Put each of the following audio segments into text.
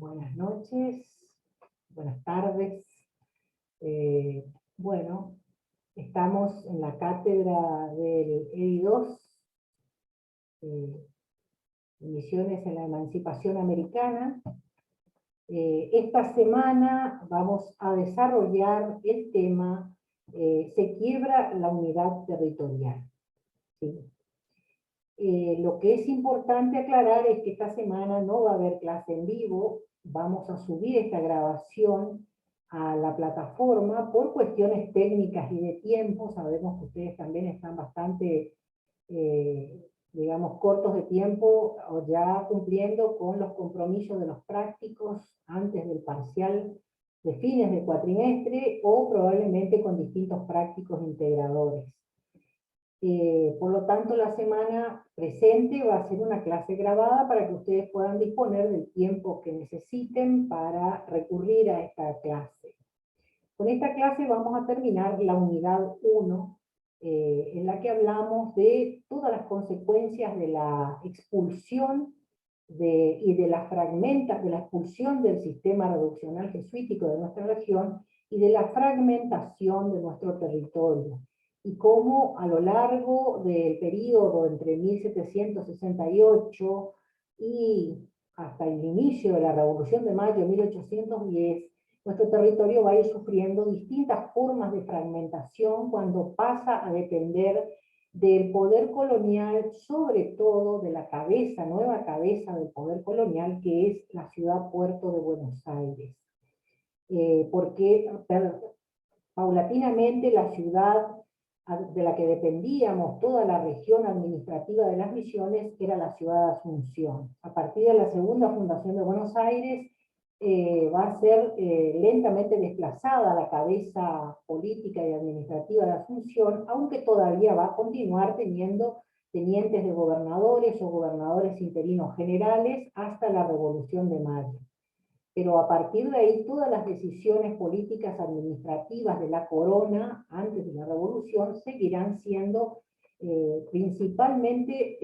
Buenas noches, buenas tardes. Bueno, estamos en la cátedra del EDI2, Misiones en la Emancipación Americana. Esta semana vamos a desarrollar el tema Se quiebra la unidad territorial. ¿Sí? Lo que es importante aclarar es que esta semana no va a haber clase en vivo. Vamos a subir esta grabación a la plataforma por cuestiones técnicas y de tiempo. Sabemos que ustedes también están bastante, digamos, cortos de tiempo, o ya cumpliendo con los compromisos de los prácticos antes del parcial de fines de cuatrimestre, o probablemente con distintos prácticos integradores. Por lo tanto, la semana presente va a ser una clase grabada para que ustedes puedan disponer del tiempo que necesiten para recurrir a esta clase. Con esta clase vamos a terminar la unidad 1, en la que hablamos de todas las consecuencias de la expulsión y de la expulsión del sistema reduccional jesuítico de nuestra región y de la fragmentación de nuestro territorio, y cómo a lo largo del periodo entre 1768 y hasta el inicio de la Revolución de Mayo, 1810, nuestro territorio va a ir sufriendo distintas formas de fragmentación cuando pasa a depender del poder colonial, sobre todo de la nueva cabeza del poder colonial, que es la ciudad-puerto de Buenos Aires. Porque paulatinamente la ciudad de la que dependíamos, toda la región administrativa de las Misiones, era la ciudad de Asunción. A partir de la segunda fundación de Buenos Aires, va a ser lentamente desplazada la cabeza política y administrativa de Asunción, aunque todavía va a continuar teniendo tenientes de gobernadores o gobernadores interinos generales hasta la Revolución de Mayo. Pero a partir de ahí todas las decisiones políticas administrativas de la corona antes de la revolución seguirán siendo principalmente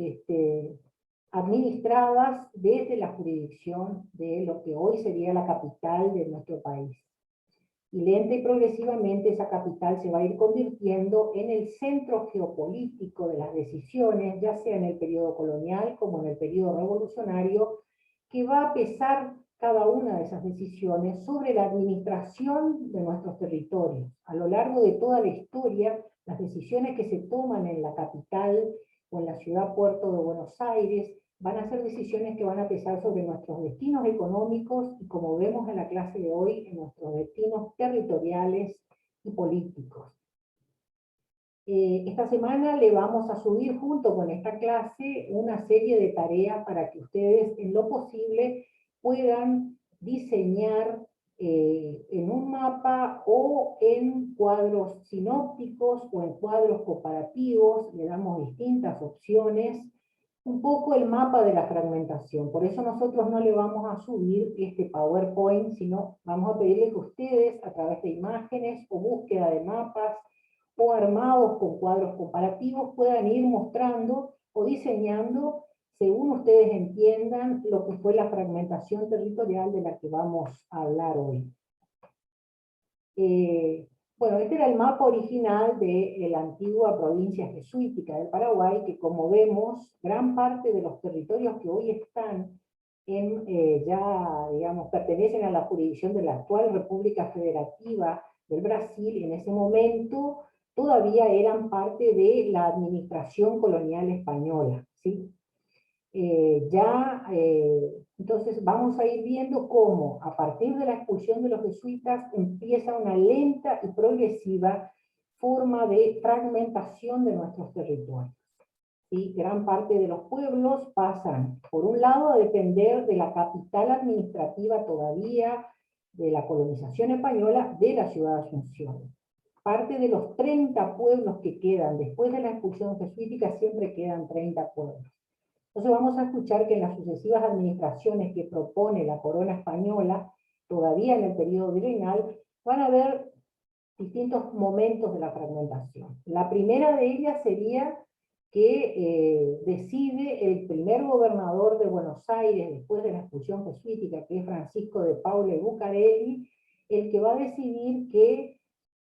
administradas desde la jurisdicción de lo que hoy sería la capital de nuestro país. Y lenta y progresivamente esa capital se va a ir convirtiendo en el centro geopolítico de las decisiones, ya sea en el periodo colonial como en el periodo revolucionario, que va a pesar cada una de esas decisiones sobre la administración de nuestros territorios. A lo largo de toda la historia, las decisiones que se toman en la capital o en la ciudad-puerto de Buenos Aires van a ser decisiones que van a pesar sobre nuestros destinos económicos y, como vemos en la clase de hoy, en nuestros destinos territoriales y políticos. Esta semana le vamos a subir junto con esta clase una serie de tareas para que ustedes en lo posible puedan diseñar en un mapa o en cuadros sinópticos o en cuadros comparativos. Le damos distintas opciones, un poco el mapa de la fragmentación. Por eso nosotros no le vamos a subir este PowerPoint, sino vamos a pedirle que ustedes, a través de imágenes o búsqueda de mapas o armados con cuadros comparativos, puedan ir mostrando o diseñando, según ustedes entiendan, lo que fue la fragmentación territorial de la que vamos a hablar hoy. Bueno, este era el mapa original de la antigua provincia jesuítica del Paraguay, que, como vemos, gran parte de los territorios que hoy están ya, digamos, pertenecen a la jurisdicción de la actual República Federativa del Brasil. En ese momento todavía eran parte de la administración colonial española, ¿sí? Entonces vamos a ir viendo cómo a partir de la expulsión de los jesuitas empieza una lenta y progresiva forma de fragmentación de nuestros territorios. ¿Sí? Gran parte de los pueblos pasan, por un lado, a depender de la capital administrativa todavía de la colonización española, de la ciudad de Asunción. Parte de los 30 pueblos que quedan después de la expulsión jesuítica, siempre quedan 30 pueblos. Entonces vamos a escuchar que en las sucesivas administraciones que propone la corona española, todavía en el periodo virreinal, van a haber distintos momentos de la fragmentación. La primera de ellas sería que decide el primer gobernador de Buenos Aires, después de la expulsión jesuítica, que es Francisco de Paula y Bucareli, el que va a decidir que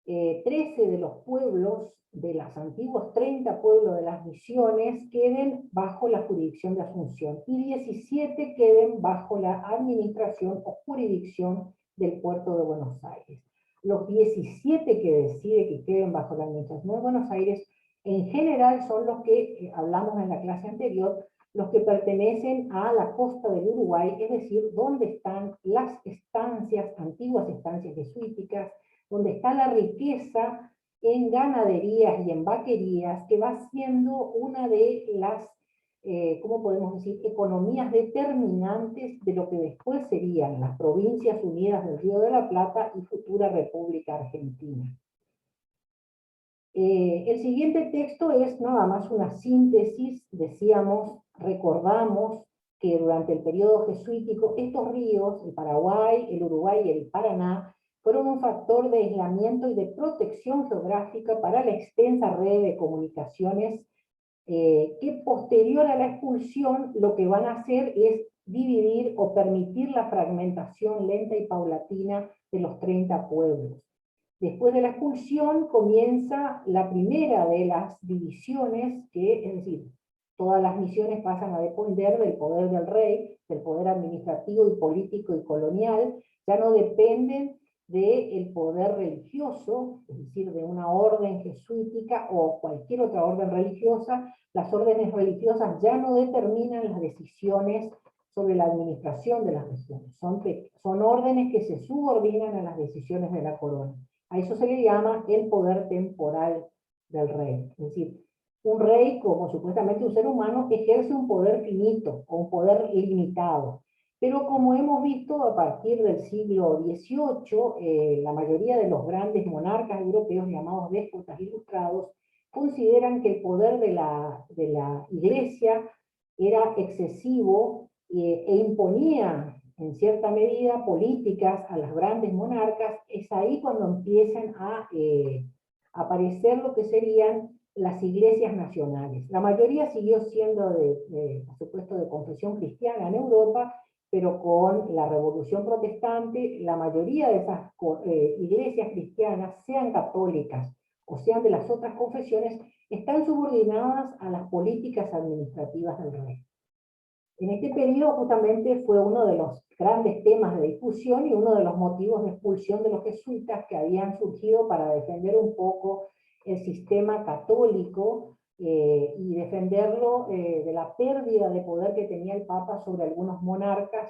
13 de los pueblos, de los antiguos 30 pueblos de las misiones, queden bajo la jurisdicción de Asunción, y 17 queden bajo la administración o jurisdicción del puerto de Buenos Aires. Los 17 que decide que queden bajo la administración de Buenos Aires, en general son los que hablamos en la clase anterior, los que pertenecen a la costa del Uruguay, es decir, donde están las estancias, antiguas estancias jesuíticas, donde está la riqueza en ganaderías y en vaquerías, que va siendo una de las, ¿cómo podemos decir?, economías determinantes de lo que después serían las Provincias Unidas del Río de la Plata y futura República Argentina. El siguiente texto es nada más una síntesis, decíamos, recordamos que durante el periodo jesuítico estos ríos, el Paraguay, el Uruguay y el Paraná, fueron un factor de aislamiento y de protección geográfica para la extensa red de comunicaciones que posterior a la expulsión lo que van a hacer es dividir o permitir la fragmentación lenta y paulatina de los 30 pueblos. Después de la expulsión comienza la primera de las divisiones, que es decir, todas las misiones pasan a depender del poder del rey, del poder administrativo y político y colonial, ya no dependen del poder religioso, es decir, de una orden jesuítica o cualquier otra orden religiosa. Las órdenes religiosas ya no determinan las decisiones sobre la administración de las regiones, son órdenes que se subordinan a las decisiones de la corona. A eso se le llama el poder temporal del rey. Es decir, un rey, como supuestamente un ser humano, ejerce un poder finito o un poder ilimitado. Pero como hemos visto a partir del siglo XVIII, la mayoría de los grandes monarcas europeos llamados déspotas ilustrados consideran que el poder de la iglesia era excesivo e imponía en cierta medida políticas a las grandes monarcas. Es ahí cuando empiezan a aparecer lo que serían las iglesias nacionales. La mayoría siguió siendo, por supuesto, de confesión cristiana en Europa, pero con la Revolución Protestante, la mayoría de esas iglesias cristianas, sean católicas o sean de las otras confesiones, están subordinadas a las políticas administrativas del rey. En este periodo justamente fue uno de los grandes temas de discusión y uno de los motivos de expulsión de los jesuitas que habían surgido para defender un poco el sistema católico y defenderlo de la pérdida de poder que tenía el Papa sobre algunos monarcas.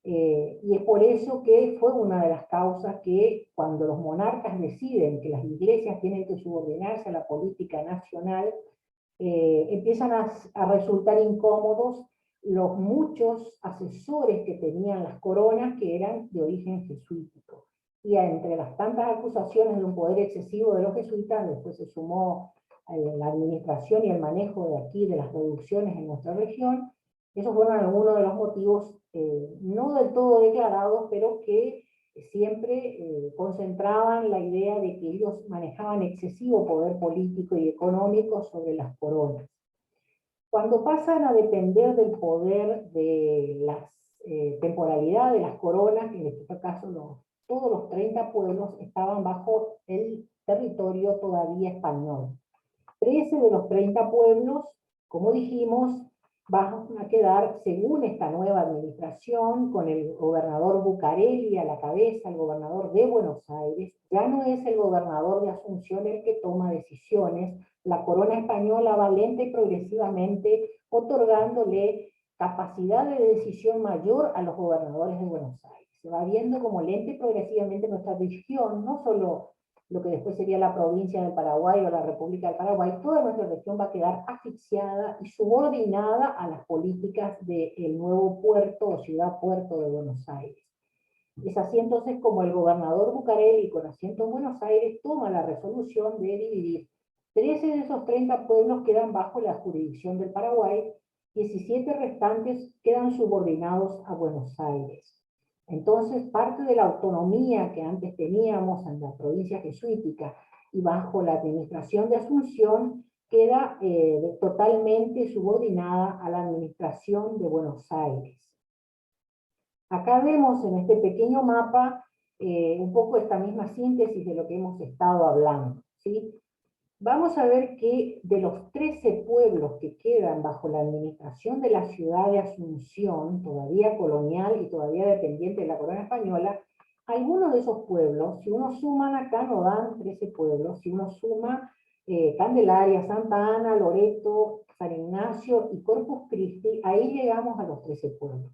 Y es por eso que fue una de las causas que cuando los monarcas deciden que las iglesias tienen que subordinarse a la política nacional, empiezan a resultar incómodos los muchos asesores que tenían las coronas que eran de origen jesuítico. Y entre las tantas acusaciones de un poder excesivo de los jesuitas, después se sumó la administración y el manejo de aquí de las producciones en nuestra región. Esos fueron algunos de los motivos no del todo declarados, pero que siempre concentraban la idea de que ellos manejaban excesivo poder político y económico sobre las coronas. Cuando pasan a depender del poder de la temporalidad de las coronas, en este caso todos los 30 pueblos estaban bajo el territorio todavía español. 13 de los 30 pueblos, como dijimos, van a quedar, según esta nueva administración, con el gobernador Bucareli a la cabeza, el gobernador de Buenos Aires. Ya no es el gobernador de Asunción el que toma decisiones. La corona española va lenta y progresivamente otorgándole capacidad de decisión mayor a los gobernadores de Buenos Aires. Se va viendo como lenta y progresivamente nuestra región, no solo lo que después sería la provincia del Paraguay o la República del Paraguay, toda nuestra región va a quedar asfixiada y subordinada a las políticas del nuevo puerto o ciudad-puerto de Buenos Aires. Es así entonces como el gobernador Bucareli, con asiento en Buenos Aires, toma la resolución de dividir 13 de esos 30 pueblos quedan bajo la jurisdicción del Paraguay, 17 restantes quedan subordinados a Buenos Aires. Entonces, parte de la autonomía que antes teníamos en la provincia jesuítica y bajo la administración de Asunción queda totalmente subordinada a la administración de Buenos Aires. Acá vemos en este pequeño mapa un poco esta misma síntesis de lo que hemos estado hablando, ¿sí? Vamos a ver que de los 13 pueblos que quedan bajo la administración de la ciudad de Asunción, todavía colonial y todavía dependiente de la corona española, algunos de esos pueblos, si uno suma acá, no dan 13 pueblos, si uno suma Candelaria, Santa Ana, Loreto, San Ignacio y Corpus Christi, ahí llegamos a los 13 pueblos.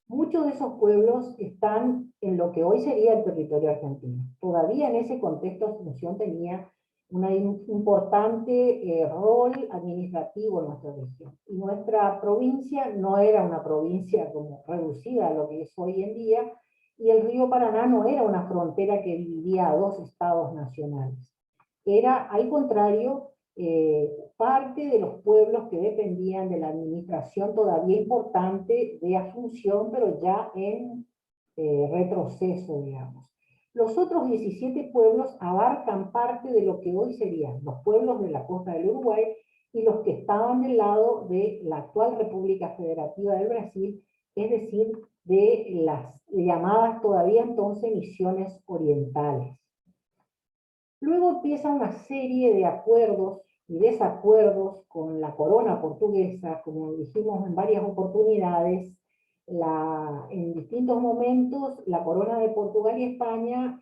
Muchos de esos pueblos están en lo que hoy sería el territorio argentino. Todavía en ese contexto Asunción tenía un importante rol administrativo en nuestra región. Y nuestra provincia no era una provincia como reducida a lo que es hoy en día, y el río Paraná no era una frontera que dividía a dos estados nacionales. Era, al contrario, parte de los pueblos que dependían de la administración todavía importante de Asunción, pero ya en retroceso, digamos. Los otros 17 pueblos abarcan parte de lo que hoy serían los pueblos de la costa del Uruguay y los que estaban del lado de la actual República Federativa del Brasil, es decir, de las llamadas todavía entonces misiones orientales. Luego empieza una serie de acuerdos y desacuerdos con la corona portuguesa, como dijimos en varias oportunidades. En distintos momentos la corona de Portugal y España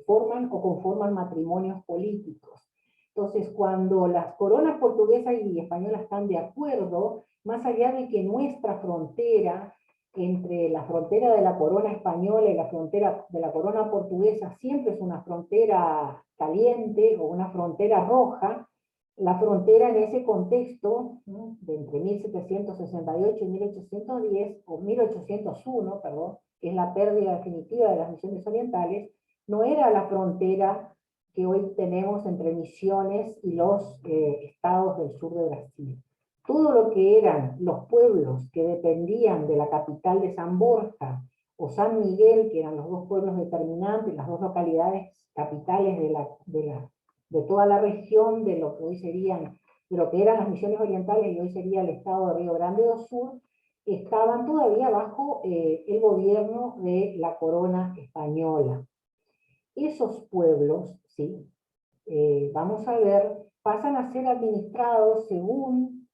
forman o conforman matrimonios políticos. Entonces, cuando las coronas portuguesa y española están de acuerdo, más allá de que nuestra frontera, entre la frontera de la corona española y la frontera de la corona portuguesa, siempre es una frontera caliente o una frontera roja, la frontera en ese contexto, ¿no?, de entre 1768 y 1810, o 1801, perdón, que es la pérdida definitiva de las misiones orientales, no era la frontera que hoy tenemos entre Misiones y los estados del sur de Brasil. Todo lo que eran los pueblos que dependían de la capital de San Borja o San Miguel, que eran los dos pueblos determinantes, las dos localidades capitales de toda la región de lo que hoy serían, de lo que eran las Misiones Orientales y hoy sería el estado de Río Grande do Sul, estaban todavía bajo el gobierno de la corona española. Esos pueblos, ¿sí?, vamos a ver, pasan a ser administrados según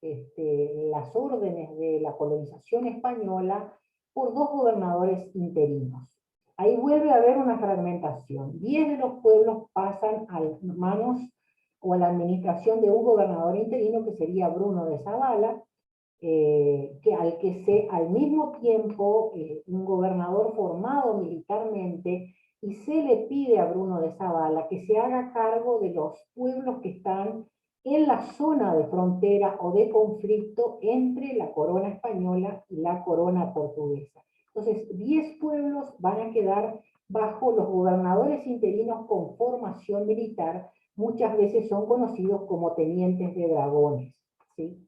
las órdenes de la colonización española por dos gobernadores interinos. Ahí vuelve a haber una fragmentación. 10 de los pueblos pasan a manos o a la administración de un gobernador interino que sería Bruno de Zavala, al mismo tiempo un gobernador formado militarmente, y se le pide a Bruno de Zavala que se haga cargo de los pueblos que están en la zona de frontera o de conflicto entre la corona española y la corona portuguesa. Entonces, 10 pueblos van a quedar bajo los gobernadores interinos con formación militar, muchas veces son conocidos como tenientes de dragones, ¿sí?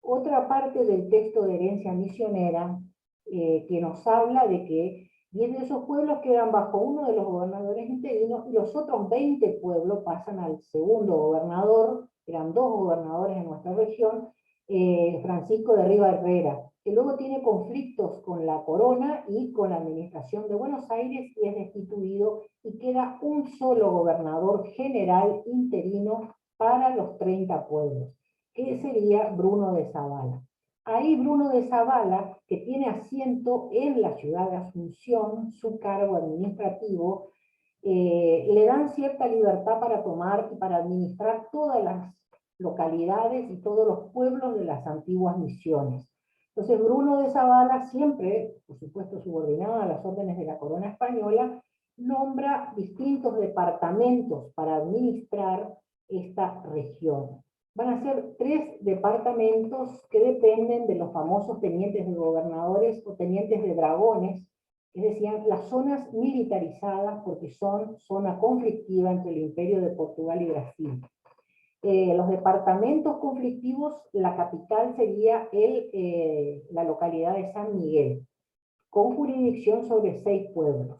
Otra parte del texto de herencia misionera que nos habla de que 10 de esos pueblos quedan bajo uno de los gobernadores interinos y los otros 20 pueblos pasan al segundo gobernador, eran dos gobernadores en nuestra región, Francisco de Riva Herrera, que luego tiene conflictos con la corona y con la administración de Buenos Aires y es destituido y queda un solo gobernador general interino para los 30 pueblos, que sería Bruno de Zavala. Ahí Bruno de Zavala, que tiene asiento en la ciudad de Asunción, su cargo administrativo, le dan cierta libertad para tomar y para administrar todas las localidades y todos los pueblos de las antiguas misiones. Entonces Bruno de Zavala, siempre, por supuesto subordinado a las órdenes de la corona española, nombra distintos departamentos para administrar esta región. Van a ser 3 departamentos que dependen de los famosos tenientes de gobernadores o tenientes de dragones, es decir, las zonas militarizadas porque son zona conflictiva entre el Imperio de Portugal y Brasil. Los departamentos conflictivos, la capital sería la localidad de San Miguel, con jurisdicción sobre 6 pueblos.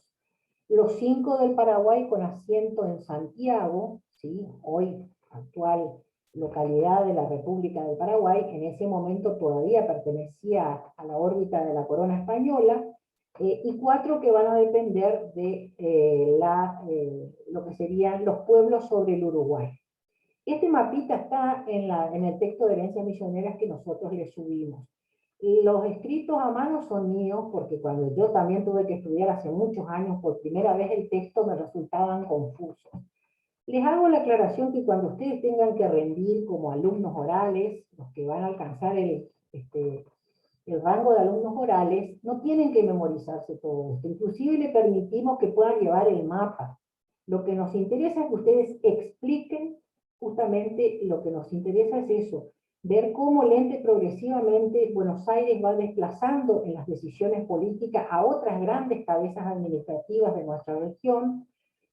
Los 5 del Paraguay con asiento en Santiago, ¿sí?, hoy actual localidad de la República del Paraguay, en ese momento todavía pertenecía a la órbita de la corona española, y 4 que van a depender de lo que serían los pueblos sobre el Uruguay. Este mapita está en el texto de Herencias Misioneras que nosotros le subimos. Los escritos a mano son míos, porque cuando yo también tuve que estudiar hace muchos años por primera vez el texto me resultaban confusos. Les hago la aclaración que cuando ustedes tengan que rendir como alumnos orales, los que van a alcanzar el rango de alumnos orales, no tienen que memorizarse todo esto. Inclusive le permitimos que puedan llevar el mapa. Lo que nos interesa es que ustedes expliquen justamente lo que nos interesa es eso, ver cómo lente progresivamente Buenos Aires va desplazando en las decisiones políticas a otras grandes cabezas administrativas de nuestra región,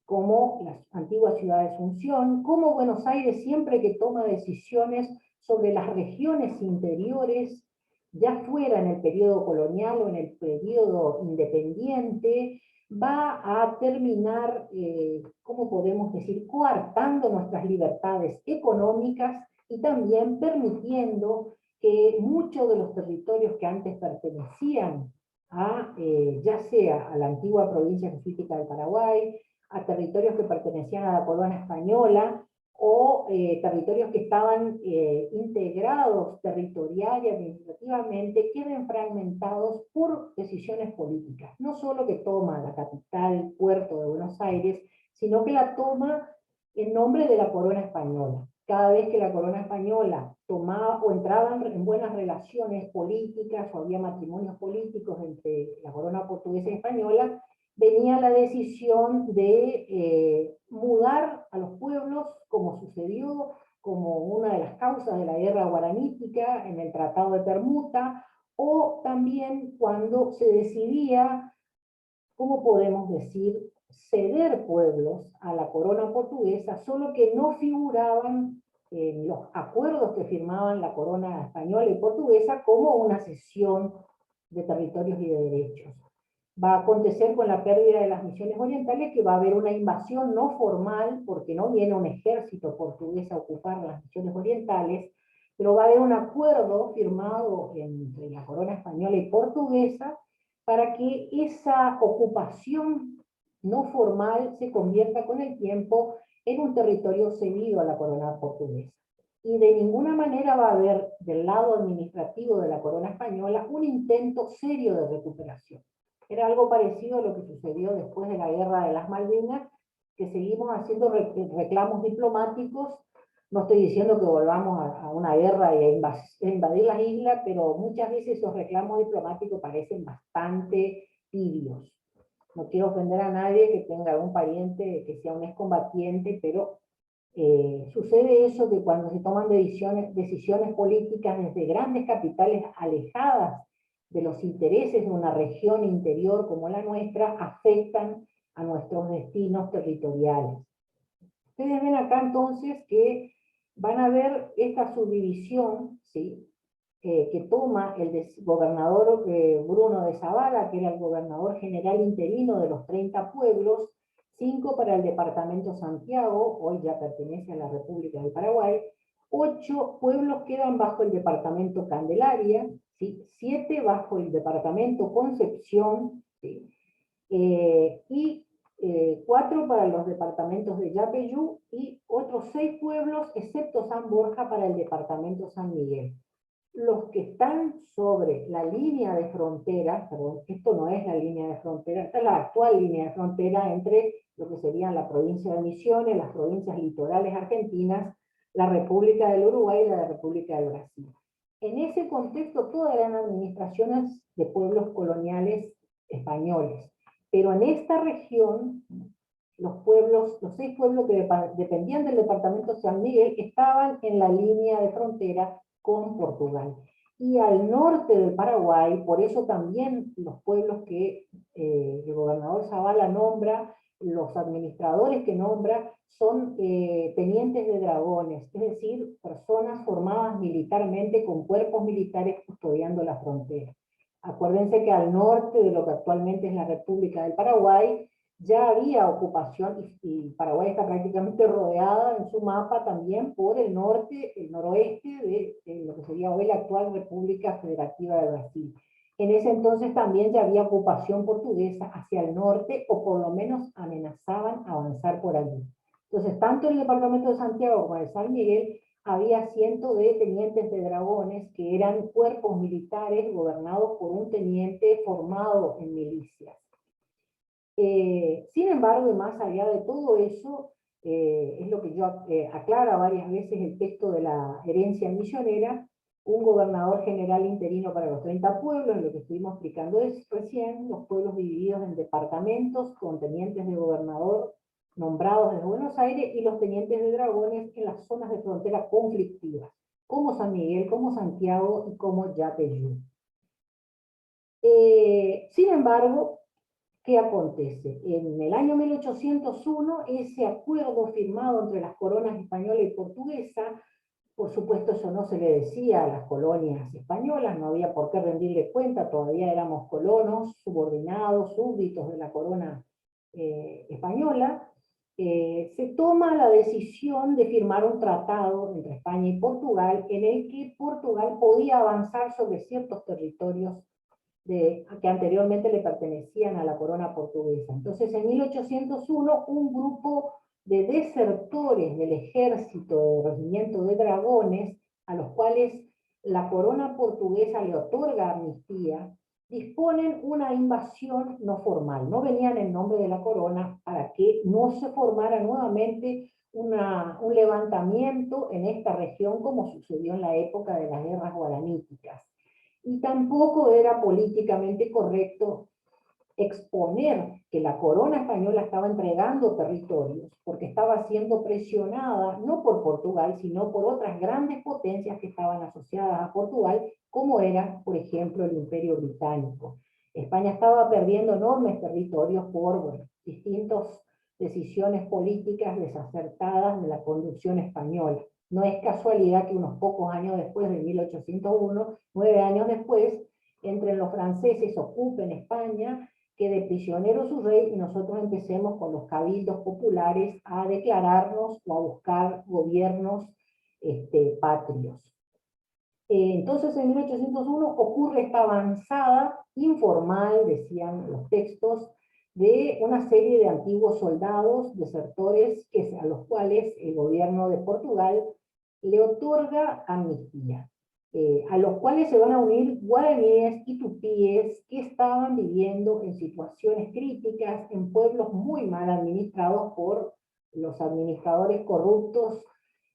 como las antiguas ciudades de Asunción, como Buenos Aires siempre que toma decisiones sobre las regiones interiores, ya fuera en el periodo colonial o en el periodo independiente, va a terminar, ¿cómo podemos decir?, coartando nuestras libertades económicas y también permitiendo que muchos de los territorios que antes pertenecían a, ya sea a la antigua provincia jesuítica del Paraguay, a territorios que pertenecían a la corona española, o territorios que estaban integrados territorial y administrativamente, queden fragmentados por decisiones políticas. No solo que toma la capital, puerto de Buenos Aires, sino que la toma en nombre de la corona española. Cada vez que la corona española tomaba o entraban en buenas relaciones políticas o había matrimonios políticos entre la corona portuguesa y española, venía la decisión de mudar a los pueblos, como sucedió como una de las causas de la guerra guaranítica en el Tratado de Permuta, o también cuando se decidía, ¿cómo podemos decir?, ceder pueblos a la corona portuguesa, solo que no figuraban en los acuerdos que firmaban la corona española y portuguesa como una cesión de territorios y de derechos. Va a acontecer con la pérdida de las misiones orientales que va a haber una invasión no formal, porque no viene un ejército portugués a ocupar las misiones orientales, pero va a haber un acuerdo firmado entre la corona española y portuguesa para que esa ocupación no formal se convierta con el tiempo en un territorio cedido a la corona portuguesa. Y de ninguna manera va a haber del lado administrativo de la corona española un intento serio de recuperación. Era algo parecido a lo que sucedió después de la Guerra de las Malvinas, que seguimos haciendo reclamos diplomáticos. No estoy diciendo que volvamos a una guerra y a invadir las islas, pero muchas veces esos reclamos diplomáticos parecen bastante tibios. No quiero ofender a nadie que tenga algún pariente que sea un excombatiente, pero sucede eso que cuando se toman decisiones políticas desde grandes capitales alejadas de los intereses de una región interior como la nuestra, afectan a nuestros destinos territoriales. Ustedes ven acá entonces que van a ver esta subdivisión, ¿sí?, que toma el gobernador Bruno de Zavala, que era el gobernador general interino de los 30 pueblos, 5 para el departamento Santiago, hoy ya pertenece a la República del Paraguay, 8 pueblos quedan bajo el departamento Candelaria, ¿sí?, 7 bajo el departamento Concepción, ¿sí?, y 4 para los departamentos de Yapeyú y otros 6 pueblos, excepto San Borja, para el departamento San Miguel. Los que están sobre la línea de frontera, perdón, esto no es la línea de frontera, esta es la actual línea de frontera entre lo que serían la provincia de Misiones, las provincias litorales argentinas, la República del Uruguay y la República del Brasil. En ese contexto todas eran administraciones de pueblos coloniales españoles, pero en esta región los 6 pueblos que dependían del departamento San Miguel estaban en la línea de frontera con Portugal. Y al norte del Paraguay, por eso también los pueblos que el gobernador Zavala nombra, los administradores que nombra, son tenientes de dragones, es decir, personas formadas militarmente con cuerpos militares custodiando la frontera. Acuérdense que al norte de lo que actualmente es la República del Paraguay, ya había ocupación, y Paraguay está prácticamente rodeada en su mapa también por el norte, el noroeste de lo que sería hoy la actual República Federativa de Brasil. En ese entonces también ya había ocupación portuguesa hacia el norte, o por lo menos amenazaban avanzar por allí. Entonces, tanto en el departamento de Santiago como en el San Miguel, había cientos de tenientes de dragones, que eran cuerpos militares gobernados por un teniente formado en milicias. Sin embargo, y más allá de todo eso, es lo que yo aclara varias veces el texto de la herencia misionera, un gobernador general interino para los 30 pueblos, en lo que estuvimos explicando recién, los pueblos divididos en departamentos con tenientes de gobernador nombrados desde Buenos Aires, y los tenientes de dragones en las zonas de frontera conflictivas, como San Miguel, como Santiago y como Yapeyú. Sin embargo, ¿qué acontece? En el año 1801, ese acuerdo firmado entre las coronas española y portuguesa, por supuesto eso no se le decía a las colonias españolas, no había por qué rendirle cuenta, todavía éramos colonos, subordinados, súbditos de la corona española. Se toma la decisión de firmar un tratado entre España y Portugal, en el que Portugal podía avanzar sobre ciertos territorios que anteriormente le pertenecían a la corona portuguesa. Entonces, en 1801, un grupo de desertores del ejército del regimiento de dragones, a los cuales la corona portuguesa le otorga amnistía, disponen una invasión no formal. No venían en nombre de la corona, para que no se formara nuevamente un levantamiento en esta región, como sucedió en la época de las guerras guaraníticas. Y tampoco era políticamente correcto exponer que la corona española estaba entregando territorios, porque estaba siendo presionada no por Portugal, sino por otras grandes potencias que estaban asociadas a Portugal, como era, por ejemplo, el Imperio Británico. España estaba perdiendo enormes territorios por distintas decisiones políticas desacertadas de la conducción española. No es casualidad que unos pocos años después, de 1801, 9 años después, entren los franceses, ocupen España, quede prisionero su rey, y nosotros empecemos con los cabildos populares a declararnos o a buscar gobiernos patrios. Entonces, en 1801 ocurre esta avanzada informal, decían los textos, de una serie de antiguos soldados desertores, a los cuales el gobierno de Portugal le otorga amnistía, a los cuales se van a unir guaraníes y tupíes, que estaban viviendo en situaciones críticas en pueblos muy mal administrados por los administradores corruptos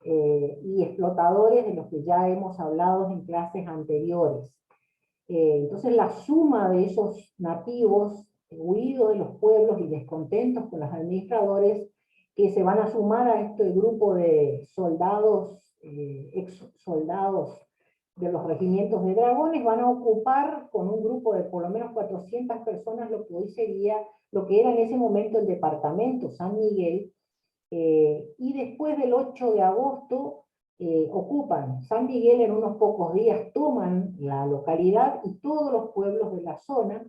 y explotadores, de los que ya hemos hablado en clases anteriores. Entonces, la suma de esos nativos huidos de los pueblos y descontentos con los administradores, que se van a sumar a este grupo de soldados, ex soldados de los regimientos de dragones, van a ocupar con un grupo de por lo menos 400 personas lo que hoy sería, lo que era en ese momento el departamento San Miguel, y después del 8 de agosto ocupan San Miguel. En unos pocos días toman la localidad y todos los pueblos de la zona,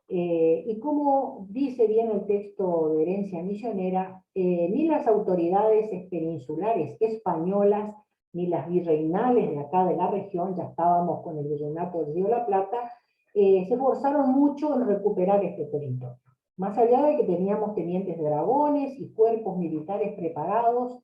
y como dice bien el texto de herencia misionera, ni las autoridades peninsulares españolas, ni las virreinales de acá de la región, ya estábamos con el virreinato del Río de la Plata, se esforzaron mucho en recuperar este territorio. Más allá de que teníamos tenientes de dragones y cuerpos militares preparados,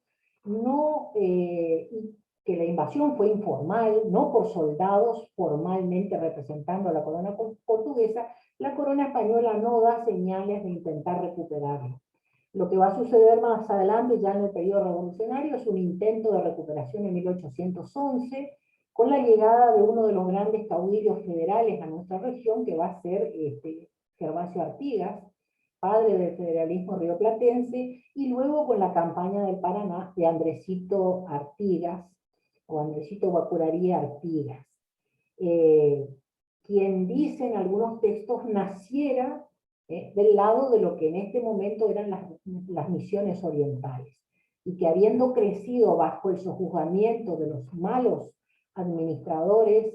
no, que la invasión fue informal, no por soldados formalmente representando a la corona portuguesa, la corona española no da señales de intentar recuperarlo. Lo que va a suceder más adelante, ya en el periodo revolucionario, es un intento de recuperación en 1811, con la llegada de uno de los grandes caudillos federales a nuestra región, que va a ser Gervasio Artigas, padre del federalismo rioplatense, y luego con la campaña del Paraná de Andresito Artigas, o Andresito Guacuraría Artigas, quien dice en algunos textos naciera del lado de lo que en este momento eran las misiones orientales, y que habiendo crecido bajo el sojuzgamiento de los malos administradores,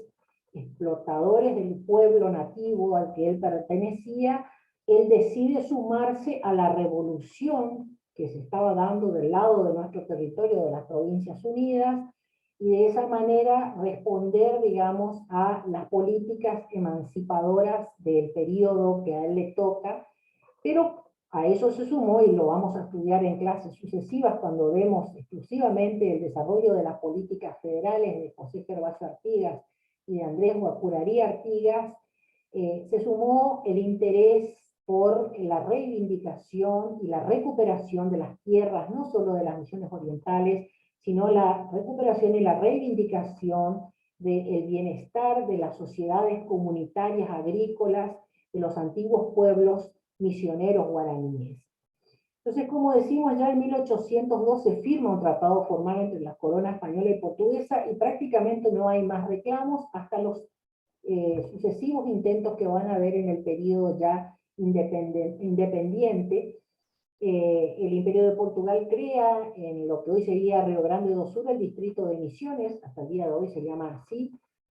explotadores del pueblo nativo al que él pertenecía, él decide sumarse a la revolución que se estaba dando del lado de nuestro territorio, de las Provincias Unidas, y de esa manera responder, digamos, a las políticas emancipadoras del periodo que a él le toca, pero a eso se sumó, y lo vamos a estudiar en clases sucesivas cuando vemos exclusivamente el desarrollo de las políticas federales de José Gervasio Artigas y de Andrés Guacurarí Artigas, se sumó el interés por la reivindicación y la recuperación de las tierras, no solo de las misiones orientales, sino la recuperación y la reivindicación del bienestar de las sociedades comunitarias agrícolas de los antiguos pueblos misioneros guaraníes. Entonces, como decimos, ya en 1802 se firma un tratado formal entre la corona española y portuguesa, y prácticamente no hay más reclamos hasta los sucesivos intentos que van a haber en el periodo ya independiente. El Imperio de Portugal crea en lo que hoy sería Río Grande do Sul el distrito de Misiones, hasta el día de hoy se llama así,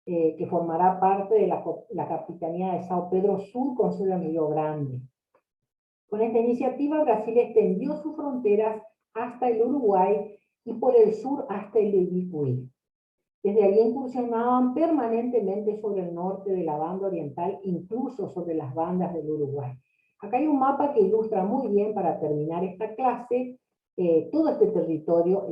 que formará parte de la capitanía de Sao Pedro Sur con sede en Río Grande. Con esta iniciativa, Brasil extendió sus fronteras hasta el Uruguay y por el sur hasta el Ibicuí. Desde allí incursionaban permanentemente sobre el norte de la banda oriental, incluso sobre las bandas del Uruguay. Acá hay un mapa que ilustra muy bien, para terminar esta clase, todo este territorio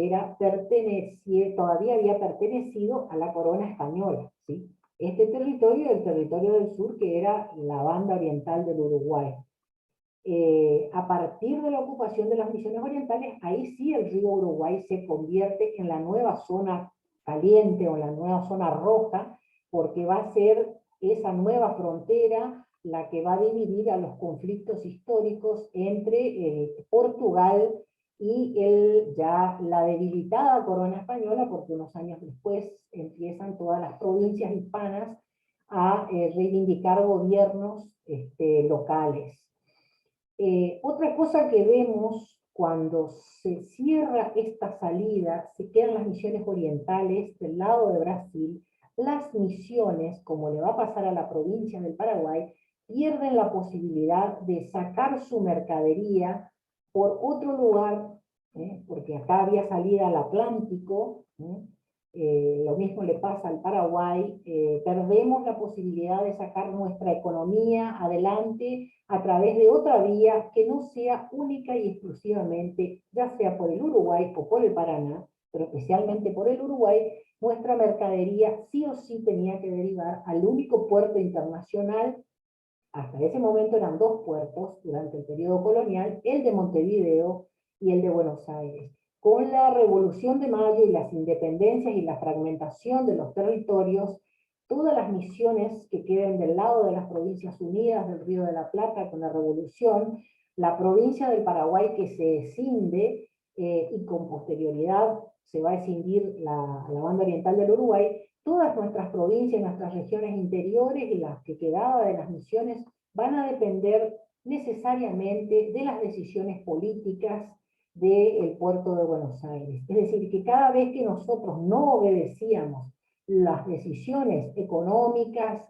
todavía había pertenecido a la corona española, ¿sí? Este territorio, el territorio del sur, que era la banda oriental del Uruguay. A partir de la ocupación de las misiones orientales, ahí sí el río Uruguay se convierte en la nueva zona caliente o la nueva zona roja, porque va a ser esa nueva frontera la que va a dividir a los conflictos históricos entre Portugal y la debilitada corona española, porque unos años después empiezan todas las provincias hispanas a reivindicar gobiernos locales. Otra cosa que vemos cuando se cierra esta salida, se quedan las misiones orientales del lado de Brasil. Las misiones, como le va a pasar a la provincia del Paraguay, pierden la posibilidad de sacar su mercadería por otro lugar, porque acá había salida al Atlántico, lo mismo le pasa al Paraguay. Perdemos la posibilidad de sacar nuestra economía adelante a través de otra vía que no sea única y exclusivamente, ya sea por el Uruguay o por el Paraná, pero especialmente por el Uruguay. Nuestra mercadería sí o sí tenía que derivar al único puerto internacional. Hasta ese momento eran dos puertos durante el periodo colonial, el de Montevideo y el de Buenos Aires. Con la Revolución de Mayo y las independencias y la fragmentación de los territorios, todas las misiones que queden del lado de las Provincias Unidas del Río de la Plata con la Revolución, la provincia del Paraguay que se escinde, y con posterioridad se va a escindir la banda oriental del Uruguay, todas nuestras provincias, nuestras regiones interiores y las que quedaban de las misiones van a depender necesariamente de las decisiones políticas del puerto de Buenos Aires. Es decir, que cada vez que nosotros no obedecíamos las decisiones económicas,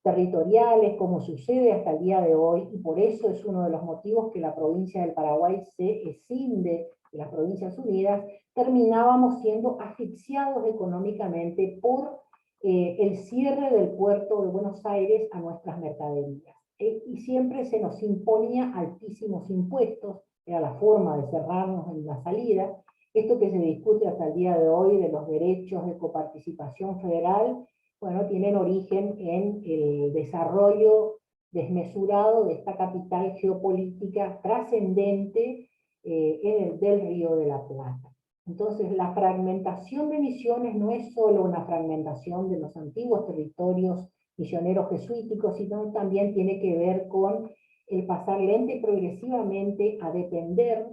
territoriales, como sucede hasta el día de hoy, y por eso es uno de los motivos que la provincia del Paraguay se escinde de las Provincias Unidas, terminábamos siendo asfixiados económicamente por el cierre del puerto de Buenos Aires a nuestras mercaderías. Y siempre se nos imponía altísimos impuestos, era la forma de cerrarnos en la salida. Esto que se discute hasta el día de hoy de los derechos de coparticipación federal, bueno, tienen origen en el desarrollo desmesurado de esta capital geopolítica trascendente del Río de la Plata. Entonces, la fragmentación de misiones no es solo una fragmentación de los antiguos territorios misioneros jesuíticos, sino también tiene que ver con el pasar lenta y progresivamente a depender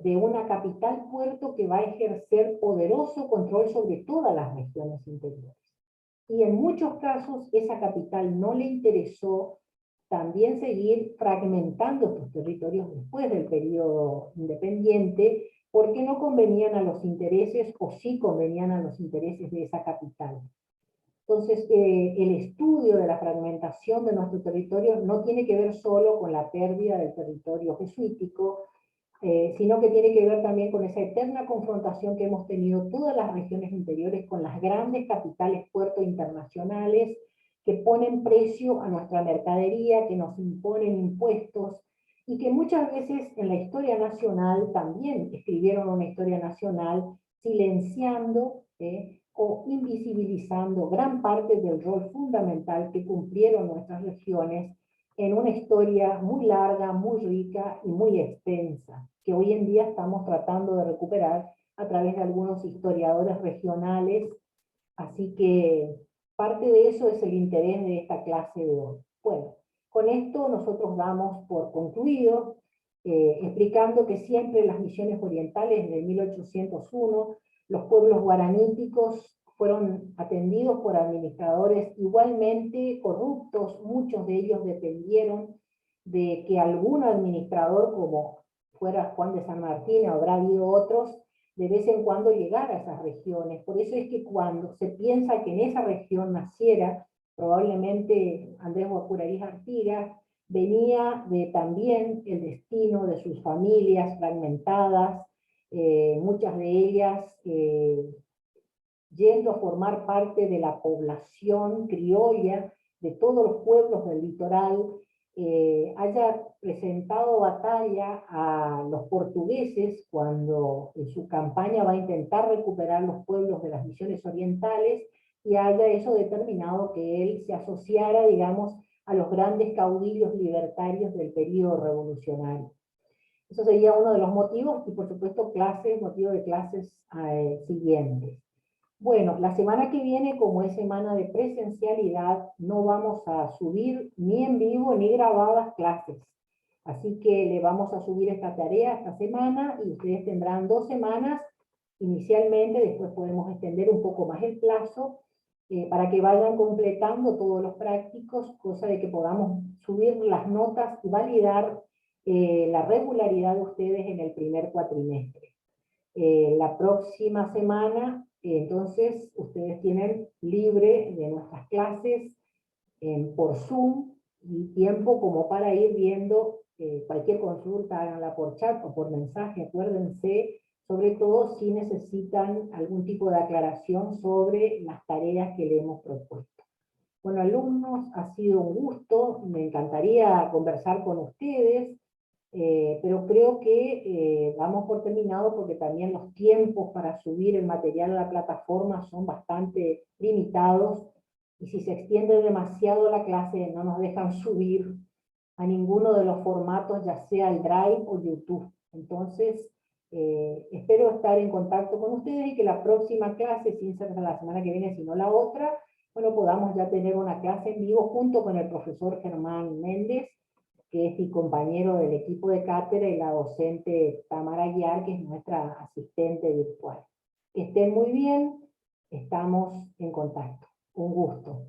de una capital puerto que va a ejercer poderoso control sobre todas las regiones interiores. Y en muchos casos esa capital no le interesó también seguir fragmentando estos territorios después del periodo independiente, porque no convenían a los intereses, o sí convenían a los intereses de esa capital. Entonces, el estudio de la fragmentación de nuestro territorio no tiene que ver solo con la pérdida del territorio jesuítico, sino que tiene que ver también con esa eterna confrontación que hemos tenido todas las regiones interiores con las grandes capitales puertos internacionales que ponen precio a nuestra mercadería, que nos imponen impuestos, y que muchas veces en la historia nacional también escribieron una historia nacional silenciando o invisibilizando gran parte del rol fundamental que cumplieron nuestras regiones en una historia muy larga, muy rica y muy extensa, que hoy en día estamos tratando de recuperar a través de algunos historiadores regionales. Así que parte de eso es el interés de esta clase de hoy. Bueno, con esto nosotros damos por concluido, explicando que siempre las misiones orientales de 1801, los pueblos guaraníticos fueron atendidos por administradores igualmente corruptos, muchos de ellos dependieron de que algún administrador, como fuera Juan de San Martín, habrá habido otros, de vez en cuando llegara a esas regiones. Por eso es que cuando se piensa que en esa región naciera, probablemente Andrés Guacuravís Artigas, venía de también el destino de sus familias fragmentadas, muchas de ellas yendo a formar parte de la población criolla de todos los pueblos del litoral, haya presentado batalla a los portugueses cuando en su campaña va a intentar recuperar los pueblos de las misiones orientales, y haya eso determinado que él se asociara, digamos, a los grandes caudillos libertarios del período revolucionario. Eso sería uno de los motivos, y por supuesto motivo de clases siguientes. Bueno, la semana que viene, como es semana de presencialidad, no vamos a subir ni en vivo ni grabadas clases. Así que le vamos a subir esta tarea esta semana y ustedes tendrán 2 semanas inicialmente, después podemos extender un poco más el plazo para que vayan completando todos los prácticos, cosa de que podamos subir las notas y validar la regularidad de ustedes en el primer cuatrimestre. La próxima semana, entonces, ustedes tienen libre de nuestras clases por Zoom y tiempo como para ir viendo cualquier consulta, háganla por chat o por mensaje, acuérdense, sobre todo si necesitan algún tipo de aclaración sobre las tareas que le hemos propuesto. Bueno, alumnos, ha sido un gusto, me encantaría conversar con ustedes, pero creo que damos por terminado porque también los tiempos para subir el material a la plataforma son bastante limitados, y si se extiende demasiado la clase no nos dejan subir a ninguno de los formatos, ya sea el Drive o YouTube. Entonces, espero estar en contacto con ustedes y que la próxima clase, sin ser la semana que viene, sino la otra, bueno, podamos ya tener una clase en vivo junto con el profesor Germán Méndez, que es mi compañero del equipo de cátedra, y la docente Tamara Aguiar, que es nuestra asistente virtual. Que estén muy bien, estamos en contacto. Un gusto.